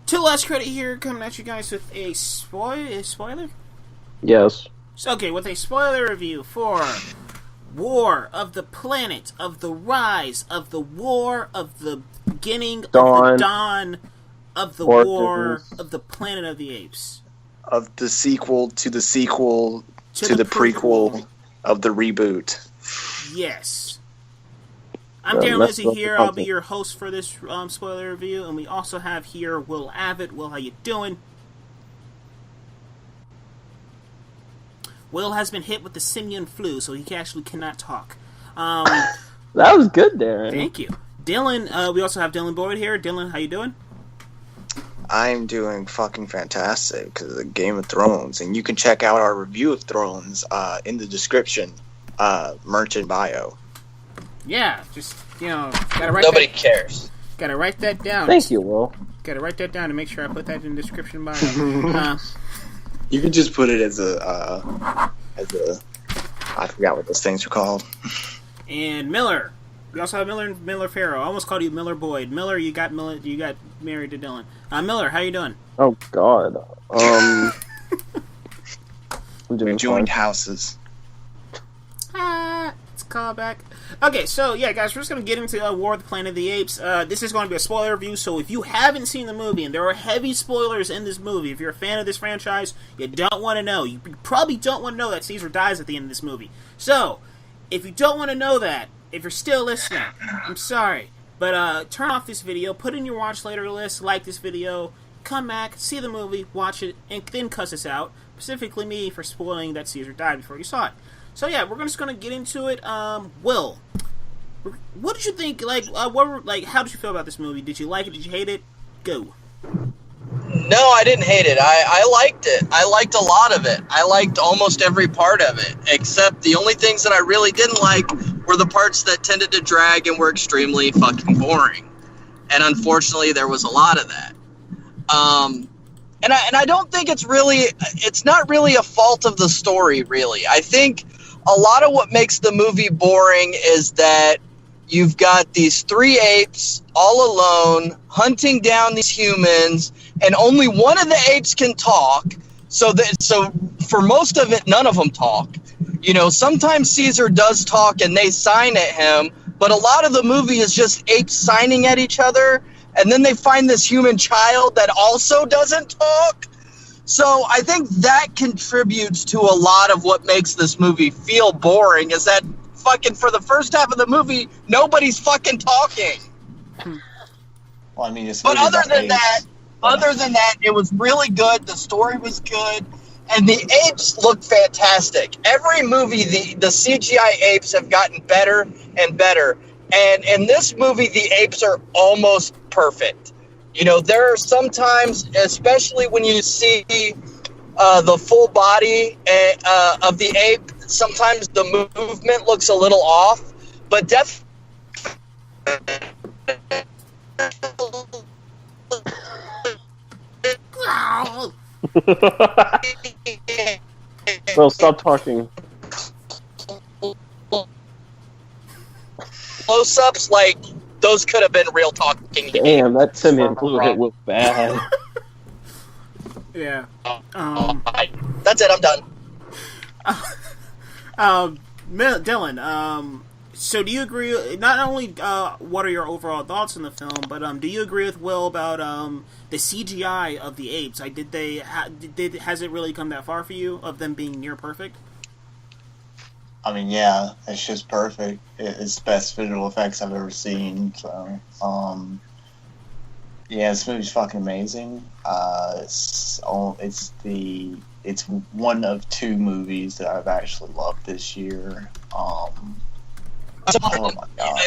Two Last Credit here, coming at you guys with a spoiler? Yes. Okay, with a spoiler review for War of the Planet, of the Rise, of the War, of the Beginning, of the Dawn, of the War, of the Planet of the Apes. Of the sequel to the sequel to the prequel of the reboot. Yes. I'm Darren Lizzie here. I'll be your host for this spoiler review, and we also have here Will Abbott. Will, how you doing? Will has been hit with the simian flu, so he actually cannot talk. That was good, Darren. Thank you. Dylan, we also have Dylan Boyd here. Dylan, how you doing? I'm doing fucking fantastic because of Game of Thrones, and you can check out our review of Thrones in the description, merch and bio. Yeah, just, gotta write Nobody cares. Gotta write that down. Thank you, Will. Gotta write that down to make sure I put that in the description bio. You can just put it as a, I forgot what those things are called. And Miller. We also have Miller Farrow. I almost called you Miller Boyd. Miller, you got married to Dylan. Miller, how you doing? Oh God. I'm doing joined fine. houses. It's a callback. Okay, so yeah, guys, we're just gonna get into War of the Planet of the Apes. This is going to be a spoiler review, so if you haven't seen the movie, and there are heavy spoilers in this movie, if you're a fan of this franchise, you don't want to know. You probably don't want to know that Caesar dies at the end of this movie. So, if you don't want to know that, if you're still listening, I'm sorry. But turn off this video, put in your watch later list, like this video, come back, see the movie, watch it, and then cuss us out. Specifically me for spoiling that Caesar died before you saw it. So yeah, we're just gonna get into it. Will, what did you think? How did you feel about this movie? Did you like it? Did you hate it? Go. No, I didn't hate it. I liked it. I liked a lot of it. I liked almost every part of it, except the only things that I really didn't like were the parts that tended to drag and were extremely fucking boring. And unfortunately, there was a lot of that. And I don't think it's not really a fault of the story, really. I think a lot of what makes the movie boring is that you've got these three apes all alone hunting down these humans, and only one of the apes can talk. So for most of it, none of them talk. Sometimes Caesar does talk and they sign at him, but a lot of the movie is just apes signing at each other, and then they find this human child that also doesn't talk. So I think that contributes to a lot of what makes this movie feel boring, is that fucking for the first half of the movie, nobody's fucking talking. Well, I mean, it's but other than that, it was really good. The story was good, and the apes look fantastic. Every movie, the CGI apes have gotten better and better, and in this movie, the apes are almost perfect. There are sometimes, especially when you see the full body of the ape, sometimes the movement looks a little off, but definitely. Well, stop talking. Close-ups, those could have been real talking. Damn, that simian flu hit was bad. Yeah. That's it. I'm done. Dylan. So do you agree? Not only what are your overall thoughts on the film, but do you agree with Will about the CGI of the apes? Has it really come that far for you of them being near perfect? I mean, yeah, it's just perfect. It's the best visual effects I've ever seen. So, yeah, this movie's fucking amazing. It's one of two movies that I've actually loved this year. Oh my god!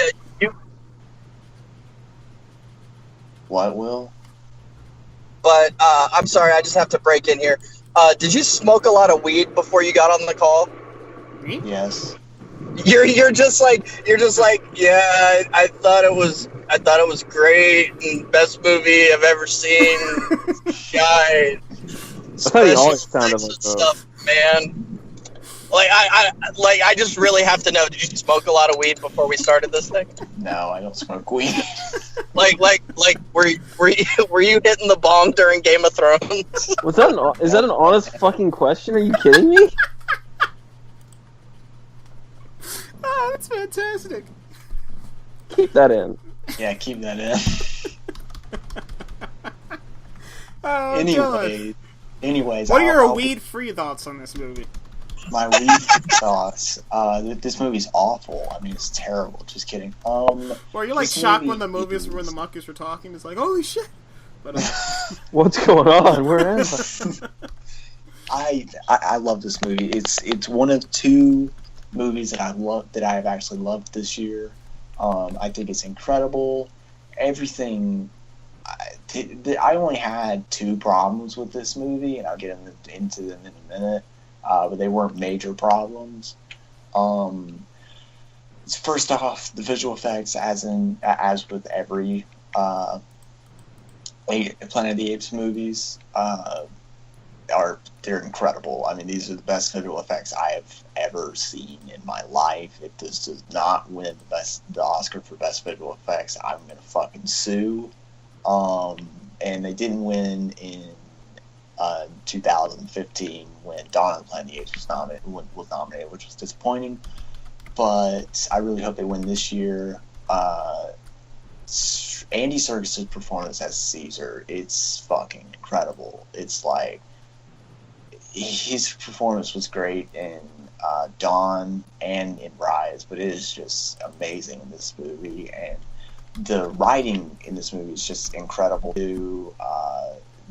What, Will? But I'm sorry, I just have to break in here. Did you smoke a lot of weed before you got on the call? Me? Yes. You're just like, yeah, I thought it was great and best movie I've ever seen. God, That's how you always sounded like that. Stuff, man. I just really have to know. Did you smoke a lot of weed before we started this thing? No, I don't smoke weed. Were you hitting the bong during Game of Thrones? Is that an honest fucking question? Are you kidding me? Oh, that's fantastic. Keep that in. Yeah, keep that in. Oh, Anyways, what are your weed-free thoughts on this movie? My weed thoughts. This movie's awful. I mean, it's terrible. Just kidding. Well, you're like shocked when the monkeys were talking. It's like, holy shit! But what's going on? Where am I? I love this movie. It's one of two movies that I have actually loved this year. I think it's incredible. Everything. I only had two problems with this movie, and I'll get into them in a minute. But they weren't major problems. First off, the visual effects, as with every Planet of the Apes movies, they're incredible. I mean, these are the best visual effects I have ever seen in my life. If this does not win the Oscar for best visual effects, I'm gonna fucking sue. And they didn't win in 2015 when Dawn of the Planet of the Apes was nominated, which was disappointing. But I really hope they win this year. Andy Serkis' performance as Caesar, it's fucking incredible. It's like his performance was great in Dawn and in Rise, but it is just amazing in this movie, and the writing in this movie is just incredible too.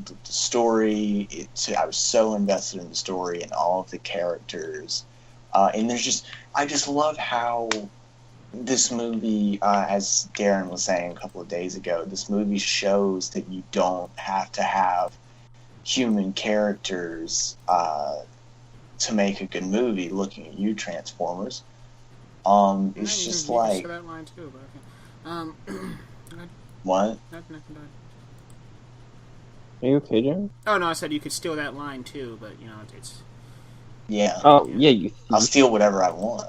The story, I was so invested in the story and all of the characters, and I just love how this movie, as Darren was saying a couple of days ago, this movie shows that you don't have to have human characters to make a good movie. Looking at you, Transformers, it's just like that line too, but okay. What? Nothing died. Are you okay, Darren? Oh no, I said you could steal that line too, but you know it's. Yeah. Oh yeah, you. I'll steal whatever I want.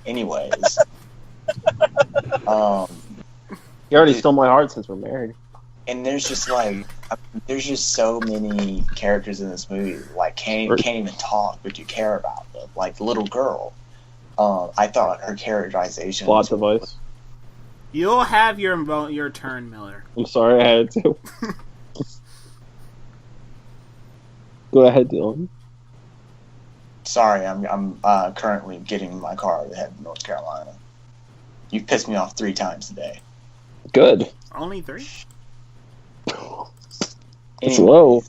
Anyways, You already stole my heart since we're married. and there's just so many characters in this movie like can't even talk, but you care about them. Like the little girl, I thought her characterization Plot device. You'll have your turn, Miller. I'm sorry, I had to. Go ahead, Dylan. Sorry, I'm currently getting in my car to head to North Carolina. You've pissed me off 3 times today. Good. Only 3? It's low.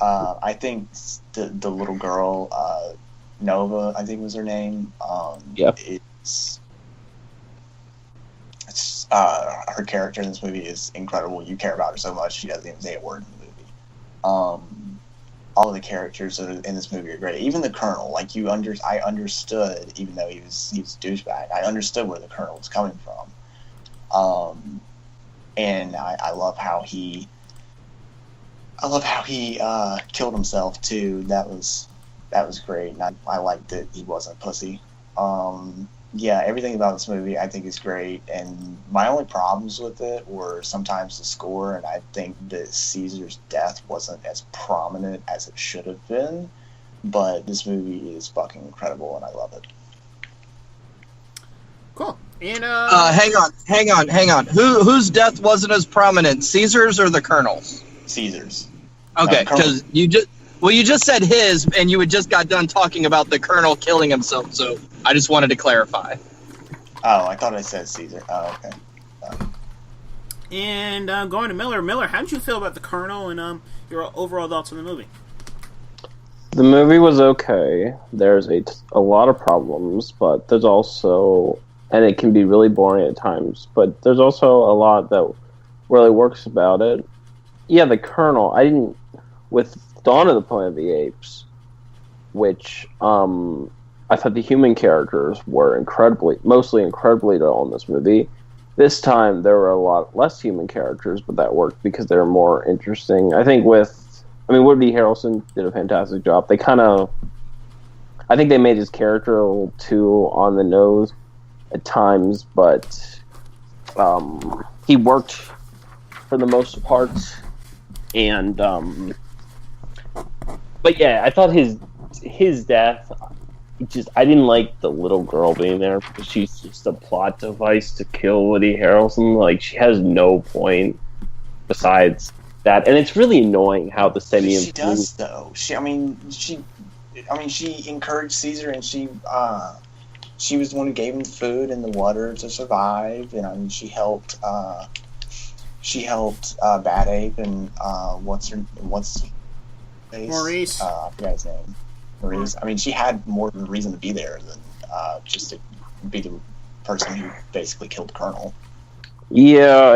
I think the little girl, Nova, I think was her name. Yeah. It's her character in this movie is incredible. You care about her so much, she doesn't even say a word in the movie. All of the characters that are in this movie are great. Even the Colonel, like I understood, even though he was a douchebag, I understood where the Colonel was coming from. And I love how he killed himself too. That was great. And I liked that he wasn't a pussy. Yeah, everything about this movie I think is great, and my only problems with it were sometimes the score, and I think that Caesar's death wasn't as prominent as it should have been, but this movie is fucking incredible, and I love it. Cool. And hang on. Whose death wasn't as prominent, Caesar's or the Colonel's? Caesar's. Okay, because you just said his, and you had just got done talking about the Colonel killing himself, so I just wanted to clarify. Oh, I thought I said Caesar. Oh, okay. And going to Miller. Miller, how did you feel about the Colonel and your overall thoughts on the movie? The movie was okay. There's a lot of problems, but there's also, and it can be really boring at times, but there's also a lot that really works about it. Yeah, the Colonel, with Dawn of the Planet of the Apes, which I thought the human characters were mostly incredibly dull in this movie. This time there were a lot less human characters, but that worked because they were more interesting. I think Woody Harrelson did a fantastic job. They kind of I think they made his character a little too on the nose at times, but he worked for the most part. And but yeah, I thought his death. I didn't like the little girl being there because she's just a plot device to kill Woody Harrelson. Like, she has no point besides that, and it's really annoying how the simian. She does though. She encouraged Caesar, and she was the one who gave him food and the water to survive. And I mean, she helped Bad Ape and what's face? Maurice. I forgot his name. Maurice. I mean, she had more of a reason to be there than just to be the person who basically killed the Colonel. Yeah,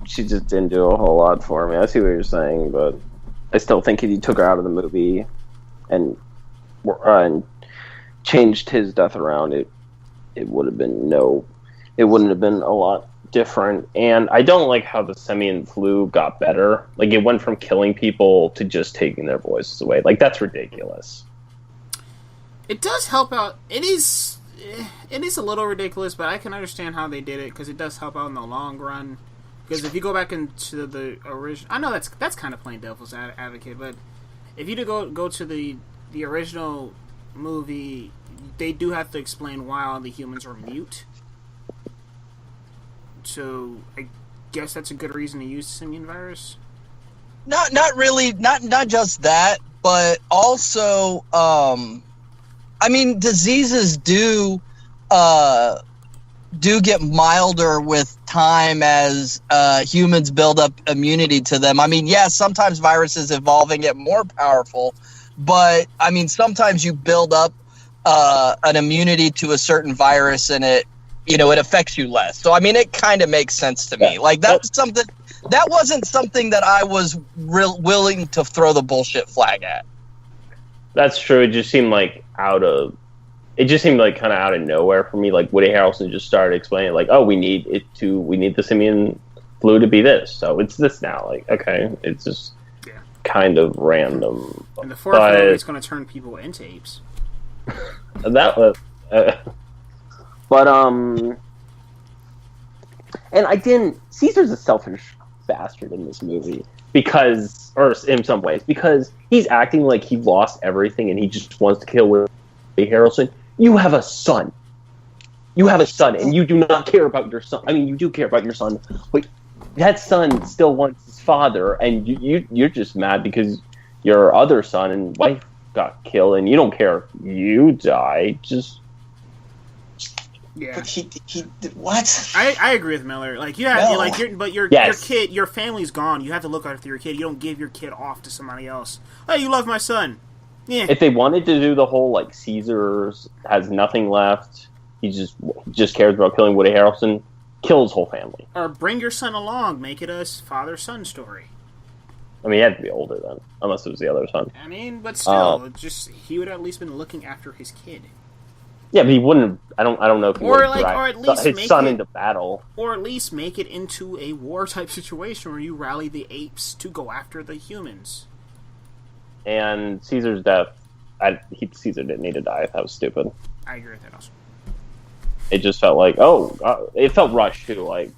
she just didn't do a whole lot for me. I see what you're saying, but I still think if you took her out of the movie and changed his death around, it wouldn't have been a lot different. And I don't like how the simian flu got better. Like, it went from killing people to just taking their voices away. Like, that's ridiculous. It does help out. It is a little ridiculous, but I can understand how they did it because it does help out in the long run. Because if you go back into the original, I know that's kind of playing devil's advocate, but if you do go to the original movie, they do have to explain why all the humans are mute. So I guess that's a good reason to use the simian virus. Not really. Not just that, but also, I mean, diseases do get milder with time as humans build up immunity to them. I mean, yes, sometimes viruses evolve and get more powerful, but I mean, sometimes you build up an immunity to a certain virus and it affects you less. So, I mean, it kind of makes sense to me. Like, that wasn't something that I was willing to throw the bullshit flag at. That's true. It just seemed like kind of out of nowhere for me. Like, Woody Harrelson just started explaining, like, oh, we need the simian flu to be this, so it's this now. Like, okay, it's just kind of random. And the fourth movie is going to turn people into apes. That was, but and Caesar's a selfish bastard in this movie or in some ways, because he's acting like he lost everything and he just wants to kill Woody Harrelson. You have a son, and you do not care about your son. I mean, you do care about your son, but that son still wants his father, and you're just mad because your other son and wife got killed, and you don't care if you die. Yeah. But he what? I agree with Miller. Like, you have your kid, your family's gone. You have to look after your kid. You don't give your kid off to somebody else. Oh, you love my son. Yeah. If they wanted to do the whole, like, Caesar's has nothing left, he just cares about killing Woody Harrelson, kill his whole family. Or bring your son along, make it a father-son story. I mean, he had to be older then, unless it was the other son. I mean, but still, he would have at least been looking after his kid. Yeah, but he wouldn't. I don't know if he would at least his son into battle, or at least make it into a war type situation where you rally the apes to go after the humans. And Caesar's death, Caesar didn't need to die. That was stupid. I agree with that also. It just felt like, it felt rushed too. Like,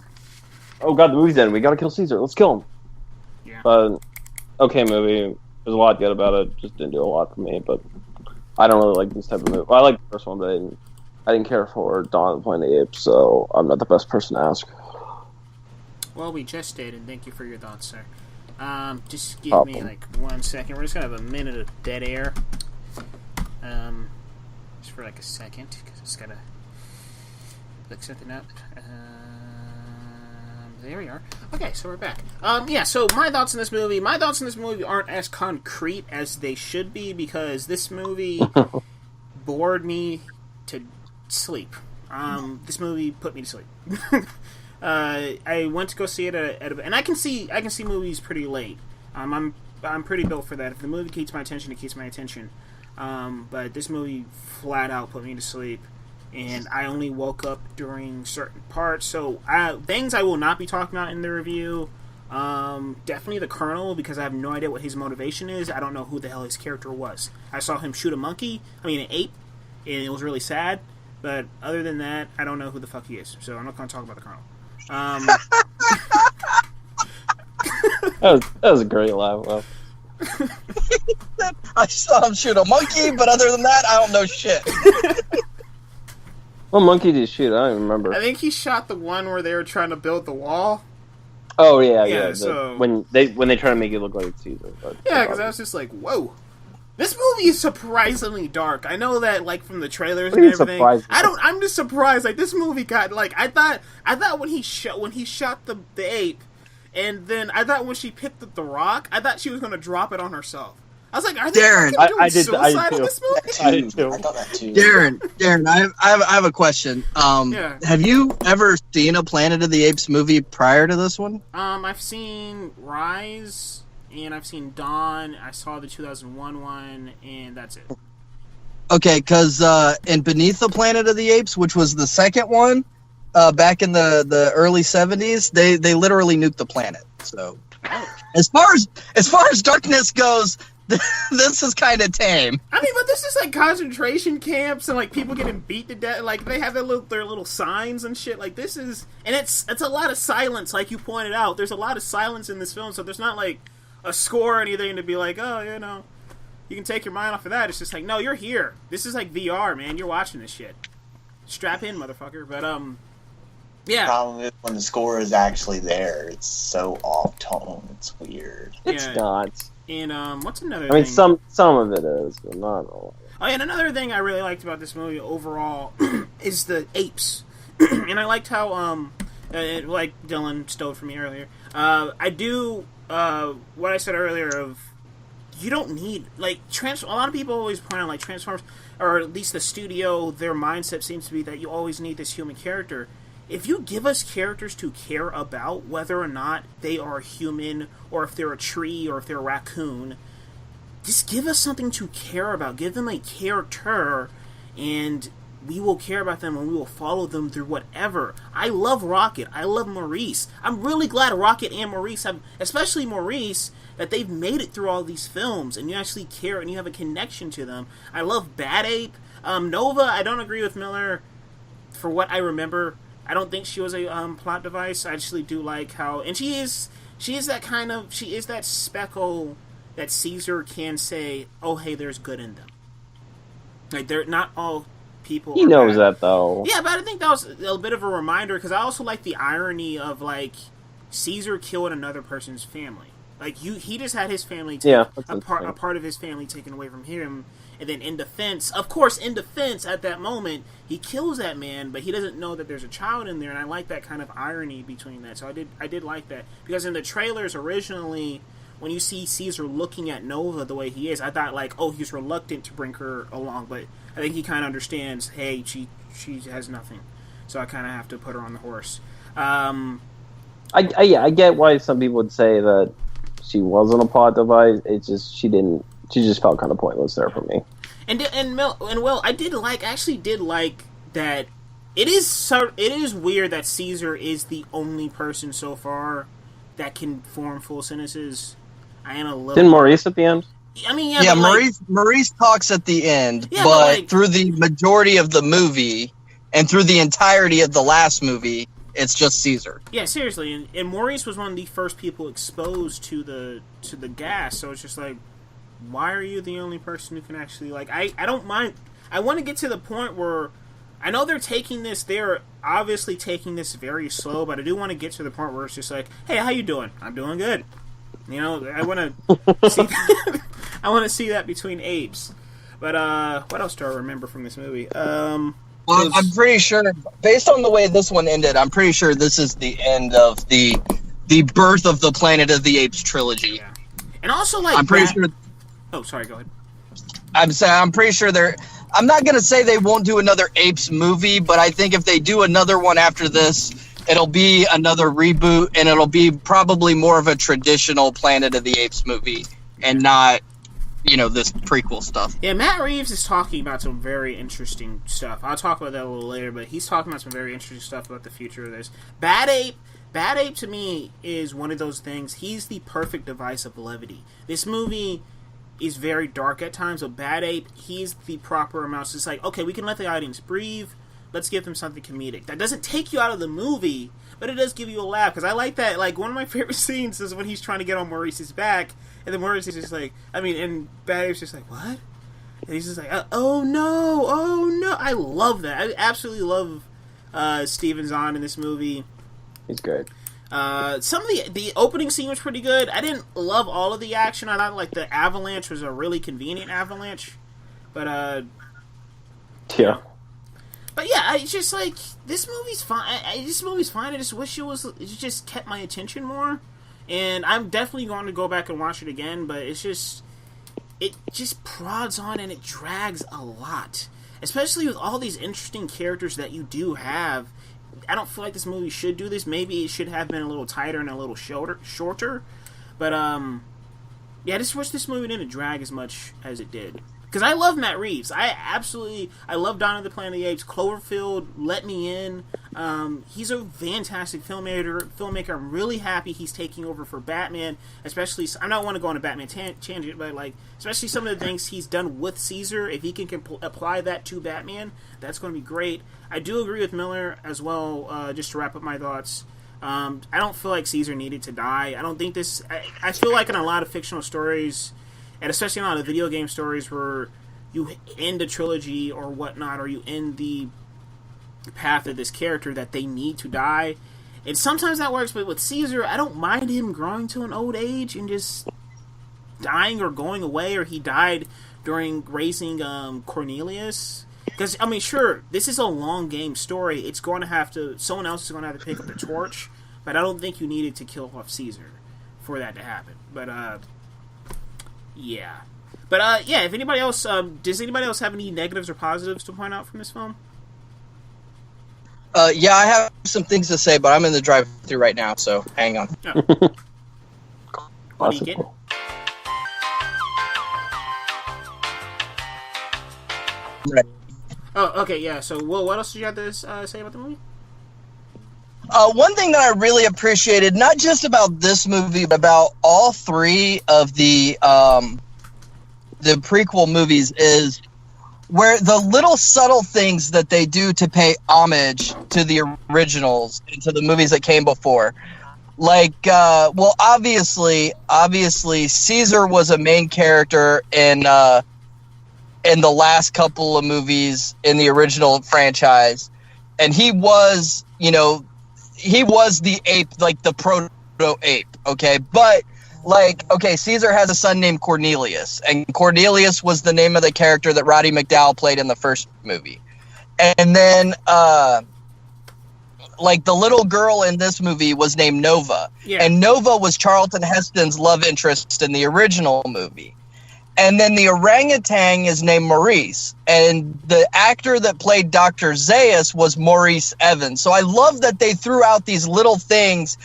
oh god, the movie's ending. We gotta kill Caesar. Let's kill him. Yeah. But okay, movie. There's a lot good about it. Just didn't do a lot for me. But I don't really like this type of movie. Well, I like the first one, but I didn't care for Dawn of the Planet of the Apes, so I'm not the best person to ask. Well, we just did, and thank you for your thoughts, sir. Just give me like 1 second. We're just gonna have a minute of dead air. Just for like a second, because I just gotta look something up. There we are. Okay, so we're back. So my thoughts on this movie. My thoughts on this movie aren't as concrete as they should be, because this movie bored me to sleep. This movie put me to sleep. I went to go see it and I can see movies pretty late. I'm pretty built for that. If the movie keeps my attention, it keeps my attention. But this movie flat out put me to sleep, and I only woke up during certain parts. So things I will not be talking about in the review. Definitely the Colonel, because I have no idea what his motivation is. I don't know who the hell his character was. I saw him shoot an ape, and it was really sad. But other than that, I don't know who the fuck he is. So I'm not going to talk about the Colonel. That was a great laugh. Well. I saw him shoot a monkey, but other than that, I don't know shit. What monkey did he shoot? I don't even remember. I think he shot the one where they were trying to build the wall. Oh yeah. So when they try to make it look like Caesar. Yeah, because I was just like, whoa. This movie is surprisingly dark. I know that, like, from the trailers and everything. I'm just surprised. Like, this movie got, like, I thought when he shot the ape, and then I thought when she picked up the rock, I thought she was going to drop it on herself. I was like, are they doing suicide in this movie? I did too. I thought that too. Darren, I have a question. Have you ever seen a Planet of the Apes movie prior to this one? I've seen Rise, and I've seen Dawn. I saw the 2001 one, and that's it. Okay, because in Beneath the Planet of the Apes, which was the second one, back in the early 70s, they literally nuked the planet. So, as far as darkness goes, this is kind of tame. I mean, but this is like concentration camps and like people getting beat to death. Like they have their little signs and shit. Like this is, and it's a lot of silence, like you pointed out. There's a lot of silence in this film, so there's not like a score or anything to be like, oh, you know, you can take your mind off of that. It's just like, no, you're here. This is like VR, man. You're watching this shit. Strap in, motherfucker. But yeah. The problem is when the score is actually there, it's so off tone. It's weird. It's not. And what's another thing? I mean, thing? some of it is, but not all. Oh, and another thing I really liked about this movie overall is the apes. And I liked how, like Dylan stole from me earlier, I do, what I said earlier of, you don't need, like, a lot of people always point out, like, Transformers, or at least the studio, their mindset seems to be that you always need this human character. If you give us characters to care about, whether or not they are human, or if they're a tree, or if they're a raccoon, just give us something to care about. Give them a character, and we will care about them, and we will follow them through whatever. I love Rocket. I love Maurice. I'm really glad Rocket and Maurice have, especially Maurice, that they've made it through all these films, and you actually care, and you have a connection to them. I love Bad Ape. Nova, I don't agree with Miller for what I remember. I don't think she was a plot device. I actually do like how, and she is that speckle that Caesar can say, oh hey, there's good in them. Like they're not all people. He knows that though. Yeah, but I think that was a bit of a reminder because I also like the irony of like Caesar killed another person's family. Like he just had his family a part of his family taken away from him. And then in defense at that moment, he kills that man, but he doesn't know that there's a child in there, and I like that kind of irony between that. So I did like that. Because in the trailers originally, when you see Caesar looking at Nova the way he is, I thought like, oh, he's reluctant to bring her along, but I think he kind of understands, hey, she has nothing. So I kind of have to put her on the horse. I get why some people would say that she wasn't a plot device. It's just she just felt kind of pointless there for me. And Will, I actually did like that. It is weird that Caesar is the only person so far that can form full sentences. I am a little. Didn't Maurice at the end? I mean, yeah. Maurice talks at the end, but through the majority of the movie and through the entirety of the last movie, it's just Caesar. Yeah, seriously, and Maurice was one of the first people exposed to the gas, so it's just like, why are you the only person who can actually, like, I don't mind. I want to get to the point where I know they're obviously taking this very slow, but I do want to get to the point where it's just like, hey, how you doing? I'm doing good. You know, I want to see that. I want to see that between apes. But what else do I remember from this movie? Well, I'm pretty sure, based on the way this one ended, I'm pretty sure this is the end of the birth of the Planet of the Apes trilogy. Yeah. And also, like, I'm pretty sure. Oh, sorry. Go ahead. I'm pretty sure I'm not gonna say they won't do another Apes movie, but I think if they do another one after this, it'll be another reboot, and it'll be probably more of a traditional Planet of the Apes movie, and not, this prequel stuff. Yeah, Matt Reeves is talking about some very interesting stuff. I'll talk about that a little later, but he's talking about some very interesting stuff about the future of this. Bad Ape, Bad Ape to me is one of those things. He's the perfect device of levity. This movie is very dark at times, but Bad Ape, he's the proper amount. So it's like, okay, we can let the audience breathe. Let's give them something comedic. That doesn't take you out of the movie, but it does give you a laugh. Because I like that. Like, one of my favorite scenes is when he's trying to get on Maurice's back, and then Maurice is just like, and Bad Ape's just like, what? And he's just like, oh no. I love that. I absolutely love Steven Zahn in this movie. He's great. Some of the opening scene was pretty good. I didn't love all of the action. I thought, like, the avalanche was a really convenient avalanche. But, yeah. But yeah, it's just like, this movie's fine. This movie's fine. I just wish it just kept my attention more. And I'm definitely going to go back and watch it again, but it just prods on and it drags a lot. Especially with all these interesting characters that you do have. I don't feel like this movie should do this. Maybe it should have been a little tighter and a little shorter. But, yeah, I just wish this movie didn't drag as much as it did. Because I love Matt Reeves. I love Dawn of the Planet of the Apes. Cloverfield let me in. He's a fantastic filmmaker. I'm really happy he's taking over for Batman. Especially, I don't want to go on a Batman tangent, but like, especially some of the things he's done with Caesar. If he can apply that to Batman, that's going to be great. I do agree with Miller as well. Just to wrap up my thoughts. I don't feel like Caesar needed to die. I don't think this. I feel like in a lot of fictional stories, and especially in a lot of video game stories where you end a trilogy or whatnot, or you end the path of this character, that they need to die. And sometimes that works, but with Caesar, I don't mind him growing to an old age and just dying or going away, or he died during raising Cornelius. Because, sure, this is a long game story. It's going to have to, someone else is going to have to pick up the torch, but I don't think you needed to kill off Caesar for that to happen. But, yeah. But, yeah, if anybody else, does anybody else have any negatives or positives to point out from this film? Yeah, I have some things to say, but I'm in the drive-thru right now, so hang on. Oh. What are you getting? Right. Oh, okay, yeah. So, Will, what else did you have to say about the movie? One thing that I really appreciated, not just about this movie, but about all three of the prequel movies, is where the little subtle things that they do to pay homage to the originals and to the movies that came before. Like, well, obviously, Caesar was a main character in the last couple of movies in the original franchise, and he was the ape, like the proto-ape, okay? But, like, okay, Caesar has a son named Cornelius, and Cornelius was the name of the character that Roddy McDowall played in the first movie. And then, like, the little girl in this movie was named Nova, and Nova was Charlton Heston's love interest in the original movie. And then the orangutan is named Maurice, and the actor that played Dr. Zaius was Maurice Evans. So I love that they threw out these little things,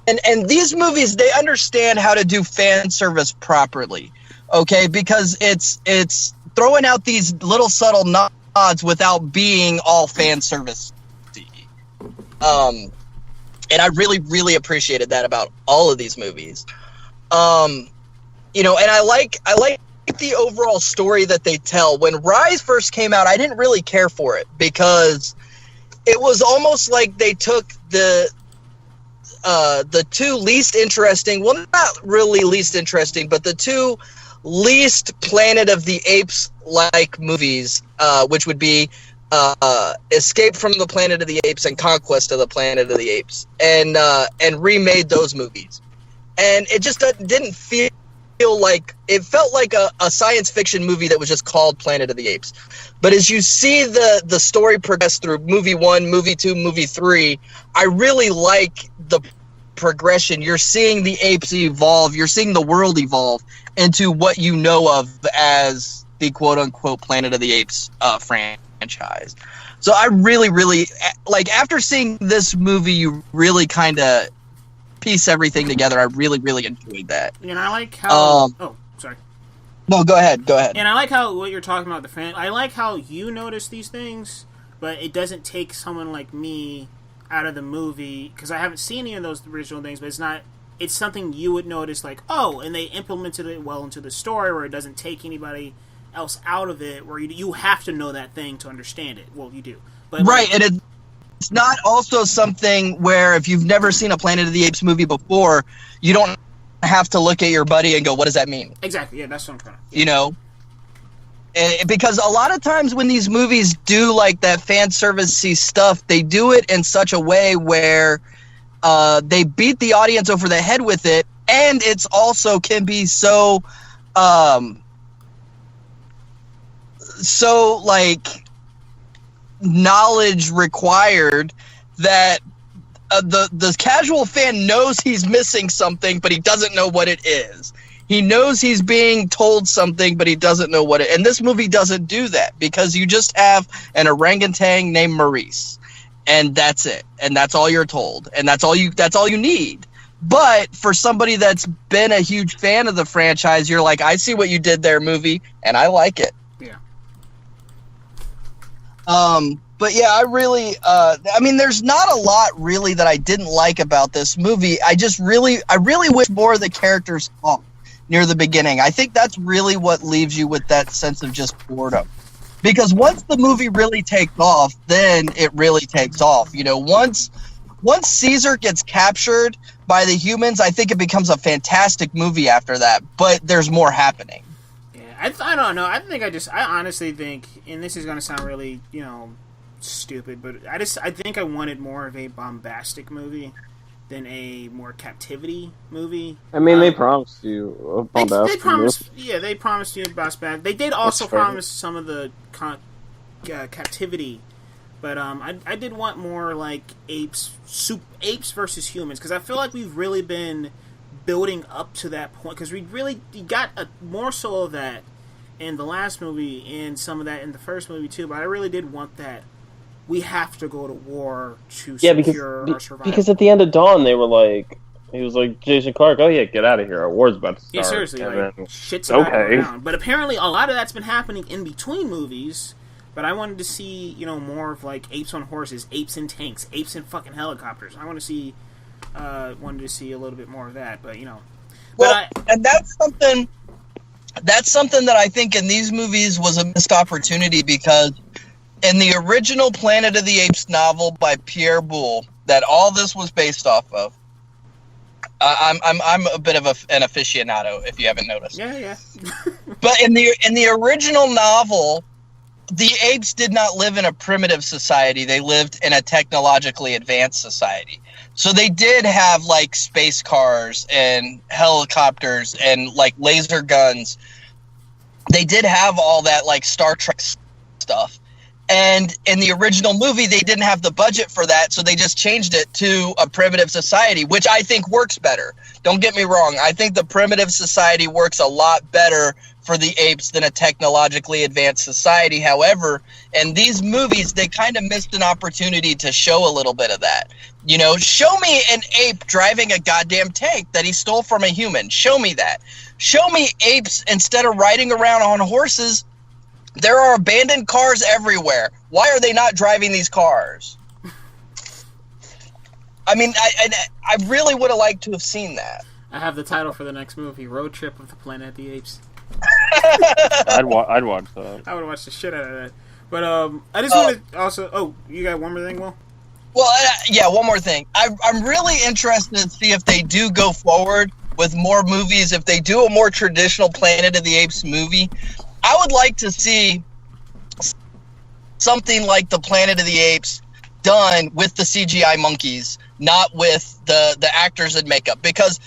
and these movies, they understand how to do fan service properly, okay? Because it's throwing out these little subtle nods without being all fan service. And I really, really appreciated that about all of these movies. And I like the overall story that they tell. When Rise first came out, I didn't really care for it because it was almost like they took the two least interesting, well, not really least interesting, but the two least Planet of the Apes like movies, which would be Escape from the Planet of the Apes and Conquest of the Planet of the Apes, and remade those movies. And it just didn't feel like, it felt like a science fiction movie that was just called Planet of the Apes. But as you see the story progress through movie 1, movie 2, movie 3, I really like the progression. You're seeing the apes evolve, you're seeing the world evolve into what you know of as the quote-unquote Planet of the Apes franchise. So I really, really, like, after seeing this movie, you really kind of piece everything together. I really, really enjoyed that. And I like how... sorry. No, go ahead. And I like how, what you're talking about, I like how you notice these things, but it doesn't take someone like me out of the movie, because I haven't seen any of those original things, but it's something you would notice, like, oh, and they implemented it well into the story where it doesn't take anybody else out of it, where you have to know that thing to understand it. Well, you do. But right, and it's not also something where if you've never seen a Planet of the Apes movie before, you don't have to look at your buddy and go, what does that mean? Exactly, yeah, that's what I'm trying to... You know? Because a lot of times when these movies do like that fan service-y stuff, they do it in such a way where they beat the audience over the head with it, and it's also can be so like knowledge required that the casual fan knows he's missing something, but he doesn't know what it is. He knows he's being told something, but he doesn't know what it is. And this movie doesn't do that, because you just have an orangutan named Maurice, and that's it. And that's all you're told. And that's all you need. But for somebody that's been a huge fan of the franchise, you're like, I see what you did there, movie, and I like it. Yeah. But yeah, I really, there's not a lot really that I didn't like about this movie. I really wish more of the characters talked near the beginning. I think that's really what leaves you with that sense of just boredom. Because once the movie really takes off, then it really takes off. You know, once Caesar gets captured by the humans, I think it becomes a fantastic movie after that. But there's more happening. Yeah, I don't know. I honestly think, and this is going to sound really, stupid, but I think I wanted more of a bombastic movie than a more captivity movie. I mean, they promised you a bombastic they promised you a bombastic. They did also promise some of the captivity, but I did want more like apes versus humans, because I feel like we've really been building up to that point, because we got more so of that in the last movie and some of that in the first movie too, but I really did want that. We have to go to war to secure our survival. Because at the end of Dawn, he was like, Jason Clarke, oh yeah, get out of here, our war's about to start. Yeah, seriously, shit's about to go down. But apparently a lot of that's been happening in between movies, but I wanted to see, more of like apes on horses, apes in tanks, apes in fucking helicopters. I wanted to see a little bit more of that, but and that's something that I think in these movies was a missed opportunity, because in the original Planet of the Apes novel by Pierre Boulle, that all this was based off of, I'm a bit of an aficionado, if you haven't noticed. Yeah. But in the original novel, the apes did not live in a primitive society. They lived in a technologically advanced society. So they did have like space cars and helicopters and like laser guns. They did have all that like Star Trek stuff. And in the original movie, they didn't have the budget for that, so they just changed it to a primitive society, which I think works better. Don't get me wrong. I think the primitive society works a lot better for the apes than a technologically advanced society. However, in these movies, they kind of missed an opportunity to show a little bit of that. Show me an ape driving a goddamn tank that he stole from a human. Show me that. Show me apes, instead of riding around on horses, there are abandoned cars everywhere. Why are they not driving these cars? I mean, I really would have liked to have seen that. I have the title for the next movie, Road Trip of the Planet of the Apes. I'd watch that. I would watch the shit out of that. But I just want to also... Oh, you got one more thing, Will? Well, yeah, one more thing. I'm really interested to see if they do go forward with more movies, if they do a more traditional Planet of the Apes movie. I would like to see something like the Planet of the Apes done with the CGI monkeys, not with the actors and makeup, because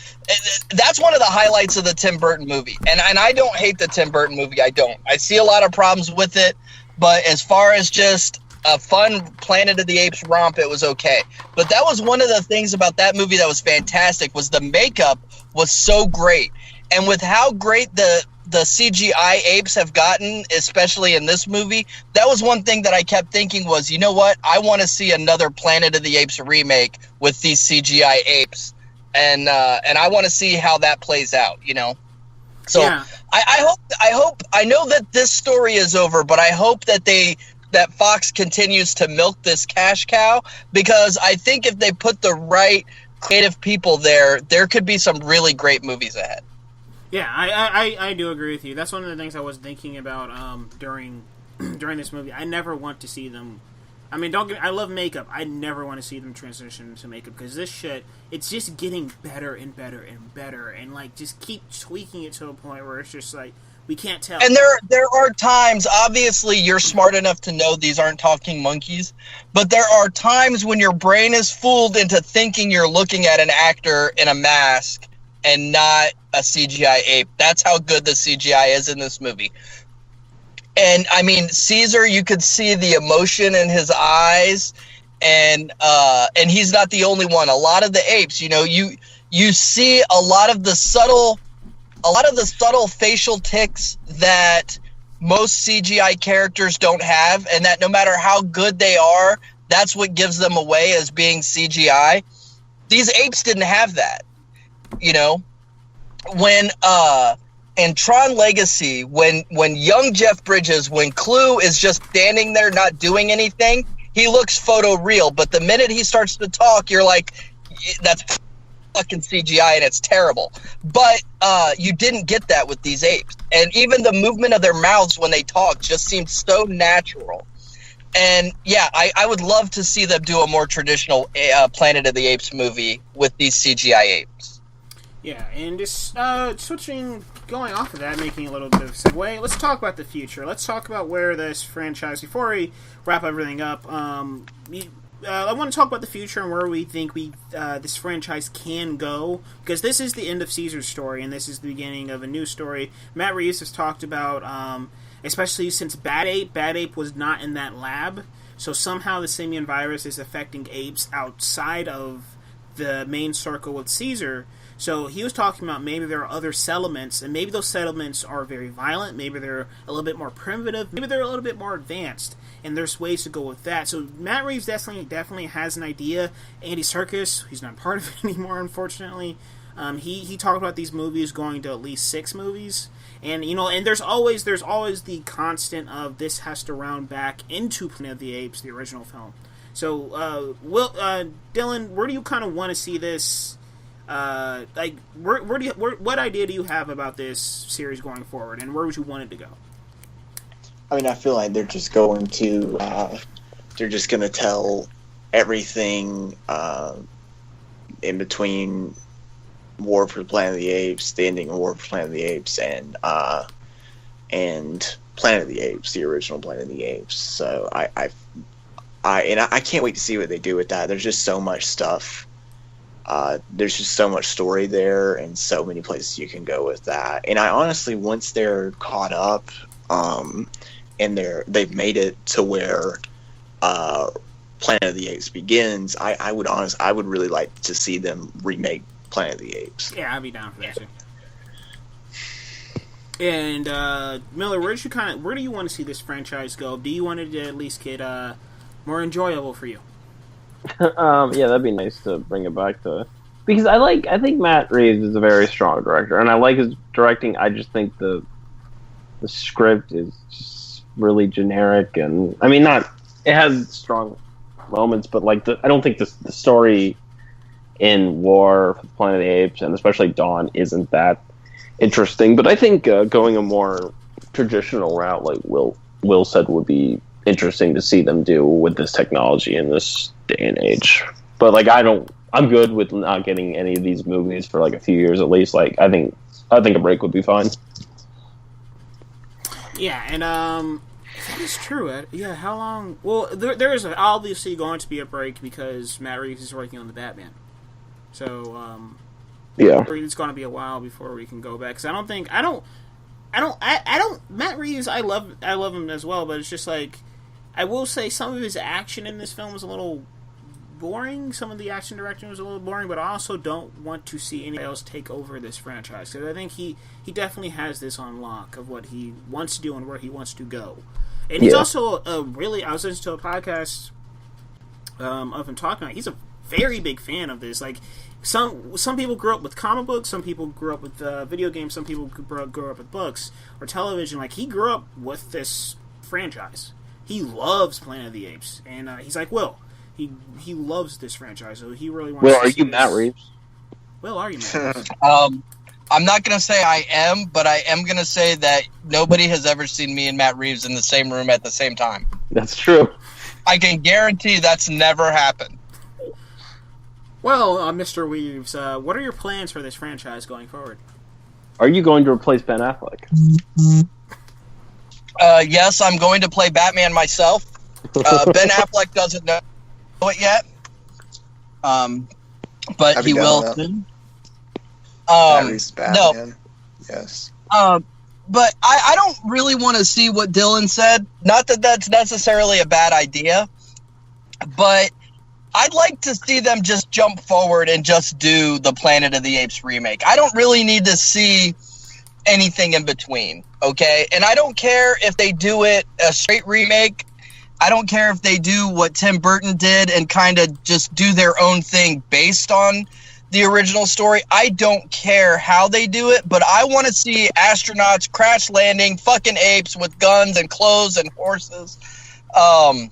that's one of the highlights of the Tim Burton movie. And I don't hate the Tim Burton movie. I don't. I see a lot of problems with it, but as far as just a fun Planet of the Apes romp, it was okay. But that was one of the things about that movie that was fantastic, was the makeup was so great. And with how great the CGI apes have gotten, especially in this movie, that was one thing that I kept thinking was, you know what? I want to see another Planet of the Apes remake with these CGI apes, and I want to see how that plays out. So yeah. I hope I know that this story is over, but I hope that they that Fox continues to milk this cash cow, because I think if they put the right creative people there could be some really great movies ahead. Yeah, I do agree with you. That's one of the things I was thinking about during this movie. I never want to see them. I mean, I love makeup. I never want to see them transition to makeup, because this shit, it's just getting better and better and better, and like just keep tweaking it to a point where it's just like we can't tell. And there are times, obviously, you're smart enough to know these aren't talking monkeys, but there are times when your brain is fooled into thinking you're looking at an actor in a mask and not a CGI ape. That's how good the CGI is in this movie. And I mean, Caesar, you could see the emotion in his eyes, and he's not the only one. A lot of the apes, you see a lot of the subtle facial tics that most CGI characters don't have, and that no matter how good they are, that's what gives them away as being CGI. These apes didn't have that, when in Tron Legacy, when young Jeff Bridges, when Clue is just standing there not doing anything, he looks photoreal. But the minute he starts to talk, you're like, that's fucking CGI and it's terrible. But you didn't get that with these apes. And even the movement of their mouths when they talk just seemed so natural. And yeah, I would love to see them do a more traditional Planet of the Apes movie with these CGI apes. Yeah, and just going off of that, making a little bit of a segue, let's talk about the future. Let's talk about where this franchise, before we wrap everything up, I want to talk about the future and where we think this franchise can go, because this is the end of Caesar's story, and this is the beginning of a new story. Matt Reeves has talked about, especially since Bad Ape was not in that lab, so somehow the simian virus is affecting apes outside of the main circle with Caesar. So he was talking about maybe there are other settlements, and maybe those settlements are very violent, maybe they're a little bit more primitive, maybe they're a little bit more advanced, and there's ways to go with that. So Matt Reeves definitely has an idea. Andy Serkis, he's not part of it anymore, unfortunately. He talked about these movies going to at least 6 movies, and and there's always the constant of this has to round back into Planet of the Apes, the original film. So, Dylan, where do you kind of want to see this? What idea do you have about this series going forward, and where would you want it to go? I mean, I feel like they're just going to tell everything in between War for the Planet of the Apes, the ending of War for Planet of the Apes, and Planet of the Apes, the original Planet of the Apes. So I can't wait to see what they do with that. There's just so much stuff. There's just so much story there, and so many places you can go with that. And I honestly, once they're caught up, and they've made it to where Planet of the Apes begins, I would really like to see them remake Planet of the Apes. Yeah, I'd be down for that too. And Miller, where do you want to see this franchise go? Do you want it to at least get more enjoyable for you? Yeah, that'd be nice to bring it back to, because I think Matt Reeves is a very strong director, and I like his directing. I just think the script is just really generic, and I mean, it has strong moments, but like I don't think the story in War for the Planet of the Apes, and especially Dawn, isn't that interesting. But I think going a more traditional route, like Will said, would be interesting to see them do with this technology in this day and age. But like I'm good with not getting any of these movies for like a few years at least. Like I think a break would be fine. Yeah, and that is true. Yeah, how long? Well, there is obviously going to be a break because Matt Reeves is working on the Batman. So yeah, it's going to be a while before we can go back. Because I don't. Matt Reeves, I love him as well, but it's just like, I will say some of his action in this film was a little boring. Some of the action direction was a little boring, but I also don't want to see anybody else take over this franchise, because I think he definitely has this on lock of what he wants to do and where he wants to go. And he's also I was listening to a podcast of him talking about, he's a very big fan of this. Like, some people grew up with comic books, some people grew up with video games, some people grew up with books or television. Like, he grew up with this franchise. he loves Planet of the Apes, and he's like, Will, he loves this franchise, so he really wants. Will, to are see you this. Matt Reeves? Will, are you Matt Reeves? I'm not going to say I am, but I am going to say that nobody has ever seen me and Matt Reeves in the same room at the same time. That's true. I can guarantee that's never happened. Well, Mr. Reeves, what are your plans for this franchise going forward? Are you going to replace Ben Affleck? Yes, I'm going to play Batman myself. Ben Affleck doesn't know it yet, but he will soon. Batman. No. Yes. But I don't really want to see what Dylan said. Not that that's necessarily a bad idea, but I'd like to see them just jump forward and just do the Planet of the Apes remake. I don't really need to see anything in between, okay? And I don't care if they do it a straight remake. I don't care if they do what Tim Burton did and kind of just do their own thing based on the original story. I don't care how they do it, but I want to see astronauts crash landing fucking apes with guns and clothes and horses. I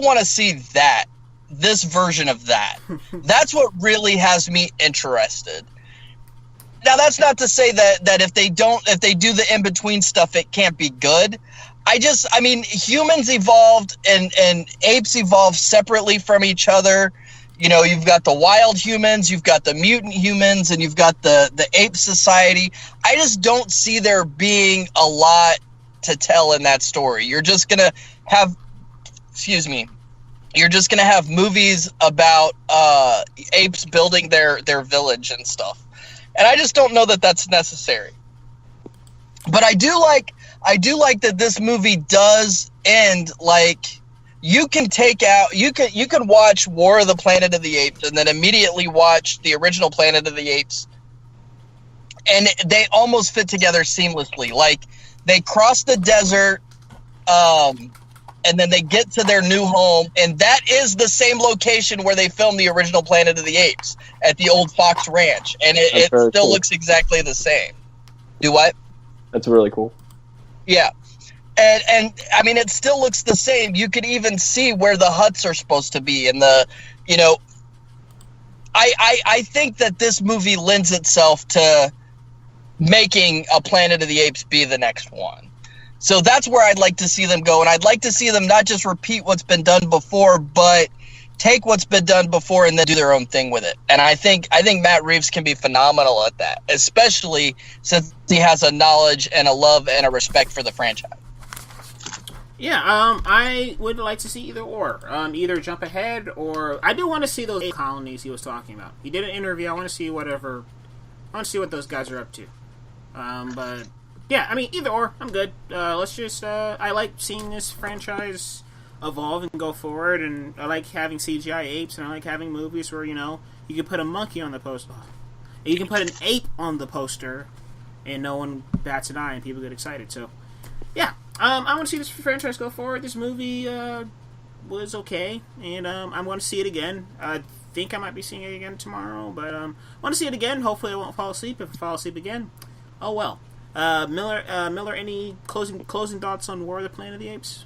want to see this version of that. That's what really has me interested. Now, that's not to say that if they do the in-between stuff, it can't be good. Humans evolved and apes evolved separately from each other. You've got the wild humans, you've got the mutant humans, and you've got the ape society. I just don't see there being a lot to tell in that story. You're just going to have, movies about apes building their village and stuff. And I just don't know that that's necessary. But I do like that this movie does end like, you can watch War of the Planet of the Apes and then immediately watch the original Planet of the Apes, and they almost fit together seamlessly. Like, they cross the desert, and then they get to their new home, and that is the same location where they filmed the original Planet of the Apes, at the old Fox Ranch, and it still cool. looks exactly the same. Do what? That's really cool. Yeah. And I mean, it still looks the same. You could even see where the huts are supposed to be, and I think that this movie lends itself to making a Planet of the Apes be the next one. So that's where I'd like to see them go, and I'd like to see them not just repeat what's been done before, but take what's been done before and then do their own thing with it. And I think Matt Reeves can be phenomenal at that, especially since he has a knowledge and a love and a respect for the franchise. Yeah, I would like to see either or. Either jump ahead, or I do want to see those colonies he was talking about. He did an interview. I want to see what those guys are up to. But yeah, I mean, either or, I'm good. Let's just. I like seeing this franchise evolve and go forward, and I like having CGI apes, and I like having movies where you can put a monkey on the poster, you can put an ape on the poster, and no one bats an eye, and people get excited. So, yeah. I want to see this franchise go forward. This movie was okay, and I want to see it again. I think I might be seeing it again tomorrow, but I want to see it again. Hopefully I won't fall asleep. If I fall asleep again, oh well. Miller, any closing thoughts on War of the Planet of the Apes?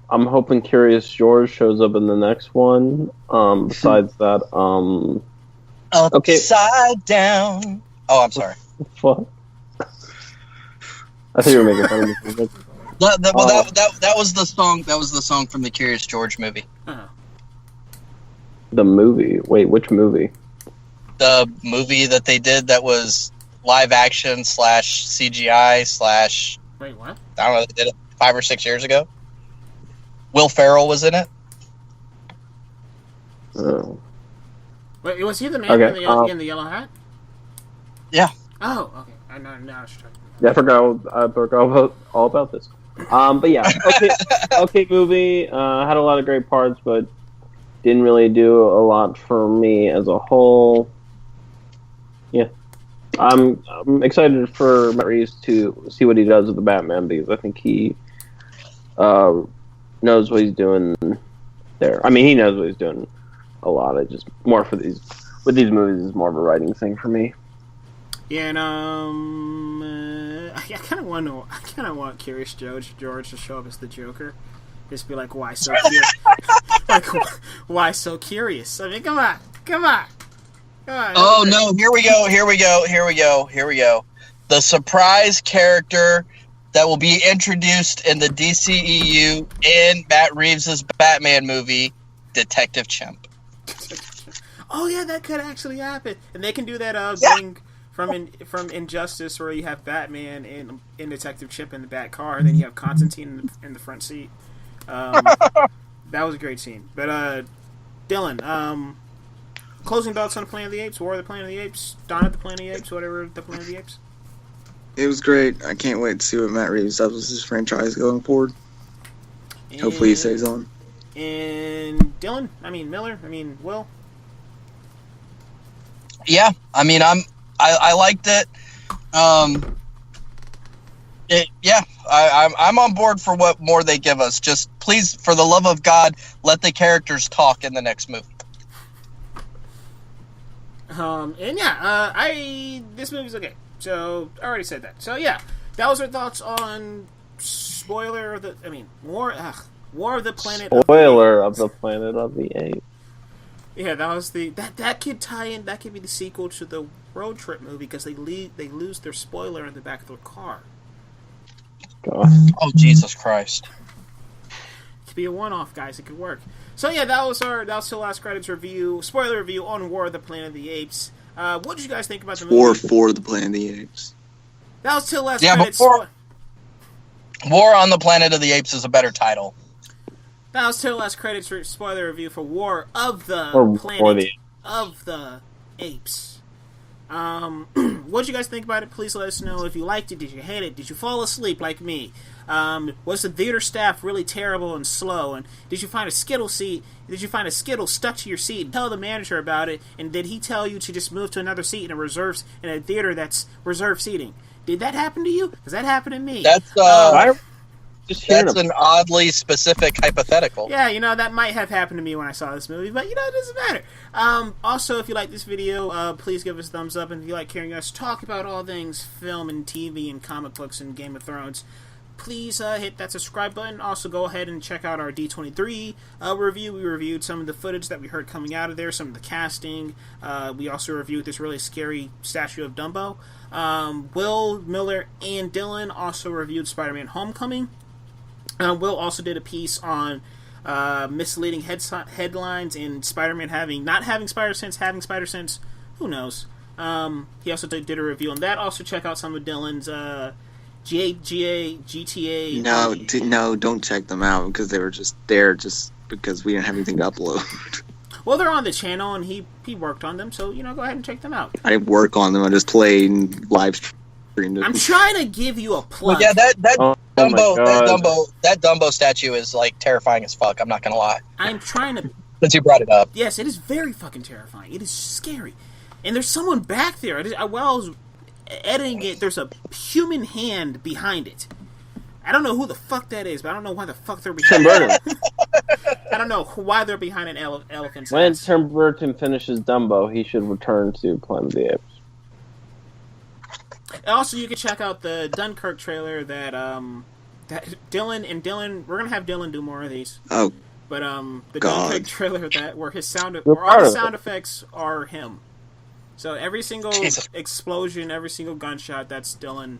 I'm hoping Curious George shows up in the next one. Besides that, Upside down. Oh, I'm sorry. What? I think you were making fun of me. That was the song. That was the song from the Curious George movie. Uh-huh. The movie. Wait, which movie? The movie that they did that was live action / CGI / Wait, what? I don't know. They did it 5 or 6 years ago. Will Ferrell was in it. Oh. Wait, was he the man in the yellow hat? Yeah. Oh, okay. I know. Now I was trying. Yeah, I forgot all about this. But yeah, okay movie. Had a lot of great parts, but didn't really do a lot for me as a whole. Yeah, I'm excited for Matt Reeves to see what he does with the Batman, because I think he knows what he's doing there. I mean, he knows what he's doing a lot. It just more with these movies is more of a writing thing for me. Yeah, and I kind of want Curious George to show up as the Joker. Just be like, why so curious? Like, why so curious? I mean, come on. Oh no! Here we go. The surprise character that will be introduced in the DCEU in Matt Reeves' Batman movie, Detective Chimp. Oh yeah, that could actually happen, and they can do that thing from Injustice, where you have Batman in Detective Chimp in the back car, and then you have Constantine in the front seat. That was a great scene. But Dylan, closing thoughts on Planet of the Apes, War of the Planet of the Apes, Dawn of the Planet of the Apes, whatever the Planet of the Apes. It was great. I can't wait to see what Matt Reeves does with his franchise going forward. Hopefully he stays on. And Dylan, Miller, Will. Yeah, I liked it. I'm on board for what more they give us. Just please, for the love of God, let the characters talk in the next movie. This movie's okay. So I already said that. So yeah, that was our thoughts on War of the Planet. Spoiler of the Planet of the Apes. Yeah, that was that could tie in. That could be the sequel to the road trip movie, because they lose their spoiler in the back of their car. God. Oh Jesus Christ! It could be a one-off, guys. It could work. So yeah, that was the last credits review, spoiler review on War of the Planet of the Apes. What did you guys think about the movie? War for the Planet of the Apes. That was till last credits. War on the Planet of the Apes is a better title. That was till last credits spoiler review for War of the Planet of the Apes. What did you guys think about it? Please let us know if you liked it. Did you hate it? Did you fall asleep like me? Was the theater staff really terrible and slow? And did you find a Skittle stuck to your seat? Tell the manager about it. And did he tell you to just move to another seat in a theater that's reserved seating? Did that happen to you? Because that happened to me. That's an oddly specific hypothetical. Yeah, that might have happened to me when I saw this movie, but it doesn't matter. Also, if you like this video, please give us a thumbs up, and if you like hearing us talk about all things film and TV and comic books and Game of Thrones, please hit that subscribe button. Also, go ahead and check out our D23 review. We reviewed some of the footage that we heard coming out of there, some of the casting. We also reviewed this really scary statue of Dumbo. Will, Miller, and Dylan also reviewed Spider-Man Homecoming. Will also did a piece on misleading headlines and Spider-Man not having Spider-Sense, having Spider-Sense. Who knows? He also did a review on that. Also, check out some of Dylan's GTA. No, don't check them out, because they were just there just because we didn't have anything to upload. Well, they're on the channel, and he worked on them, so go ahead and check them out. I didn't work on them. I just played and live streamed it. I'm trying to give you a plug. Well, yeah, that Dumbo statue is terrifying as fuck. I'm not gonna lie. I'm trying to. Since you brought it up, yes, it is very fucking terrifying. It is scary, and there's someone back there. While I was editing it, there's a human hand behind it. I don't know who the fuck that is, but I don't know why the fuck they're behind it. I don't know why they're behind an elephant's When ass. Tim Burton finishes Dumbo, he should return to Planet of the Apes. Also, you can check out the Dunkirk trailer that Dylan, we're gonna have Dylan do more of these. Oh, but the God. Dunkirk trailer where all the sound effects are him. So every single explosion, every single gunshot, that's Dylan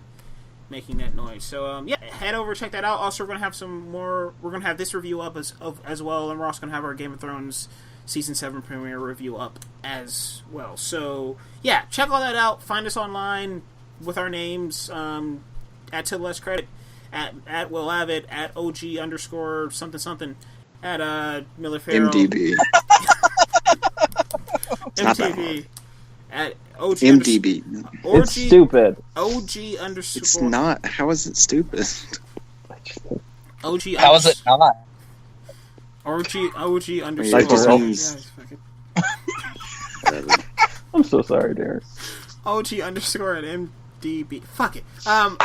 making that noise. So head over, check that out. Also, we're gonna have some more. We're gonna have this review up as well, and we're also gonna have our Game of Thrones Season 7 premiere review up as well. So yeah, check all that out. Find us online with our names at To The Less Credit, at Will Avid, at OG _ something, at Miller Farrell. MDB. MTV. At OG MDB. It's stupid. OG underscore. It's not. How is it stupid? OG. How is it not? OG underscore. That just means... I'm so sorry, Darren. OG underscore at MDB. Fuck it. OG.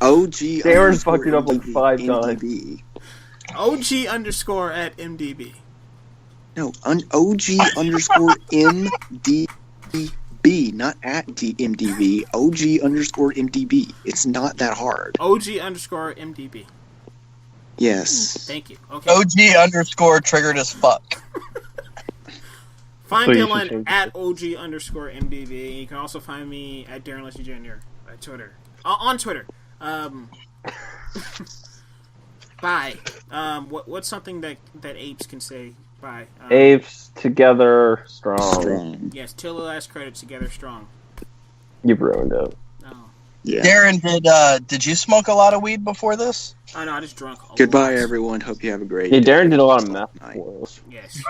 Darren fucked it up like 5 times. OG underscore at No, OG underscore MDB, not at DMDV. OG_MDB. It's not that hard. OG_MDB. Yes. Thank you. Okay. OG_ triggered as fuck. Find So you Dylan should at OG_MDB. You can also find me at Darren Leslie Jr. at Twitter. On Twitter. Bye. What's something that apes can say? Bye. Apes together strong. Yes, till the last credit, together strong. You've ruined it. Oh. Yeah. Darren, did you smoke a lot of weed before this? Oh no, I just drunk. Goodbye, lot. everyone. Hope you have a great Yeah, day. Darren did a lot of meth Night. boils. Yes.